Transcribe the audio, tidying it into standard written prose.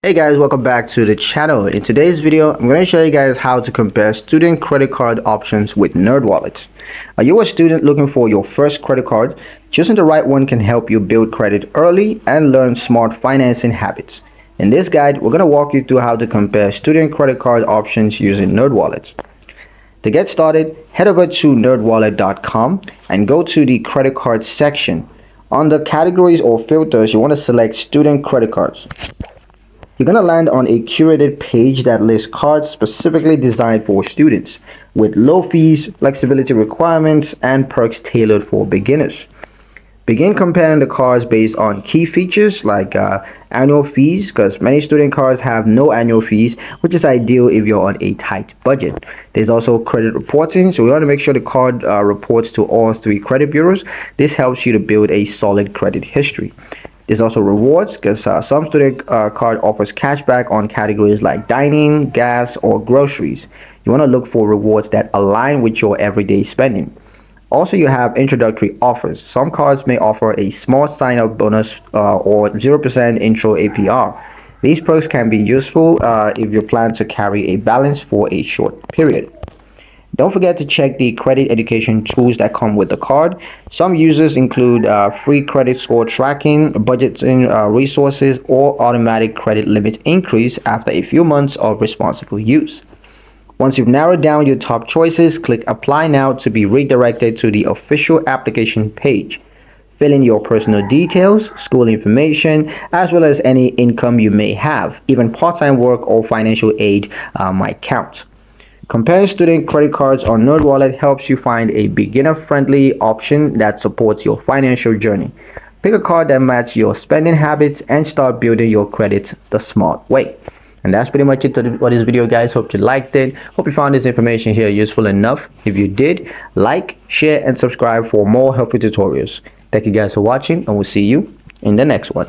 Hey guys, welcome back to the channel. In today's video, I'm going to show you guys how to compare student credit card options with Nerdwallet. Are you a student looking for your first credit card? Choosing the right one can help you build credit early and learn smart financing habits. In this guide, we're going to walk you through how to compare student credit card options using Nerdwallet. To get started, head over to nerdwallet.com and go to the credit card section. Under categories or filters, you want to select student credit cards. You're going to land on a curated page that lists cards specifically designed for students, with low fees, flexibility requirements, and perks tailored for beginners. Begin comparing the cards based on key features like annual fees, because many student cards have no annual fees, which is ideal if you're on a tight budget. There's also credit reporting, so we want to make sure the card reports to all three credit bureaus. This helps you to build a solid credit history. There's also rewards, because some student card offers cashback on categories like dining, gas, or groceries. You want to look for rewards that align with your everyday spending. Also, you have introductory offers. Some cards may offer a small sign-up bonus or 0% intro APR. These perks can be useful if you plan to carry a balance for a short period. Don't forget to check the credit education tools that come with the card. Some users include free credit score tracking, budgeting resources, or automatic credit limit increase after a few months of responsible use. Once you've narrowed down your top choices, click Apply Now to be redirected to the official application page. Fill in your personal details, school information, as well as any income you may have. Even part-time work or financial aid might count. Comparing student credit cards on Nerdwallet helps you find a beginner-friendly option that supports your financial journey. Pick a card that matches your spending habits and start building your credit the smart way. And that's pretty much it for this video, guys. Hope you liked it. Hope you found this information here useful enough. If you did, like, share, and subscribe for more helpful tutorials. Thank you guys for watching, and we'll see you in the next one.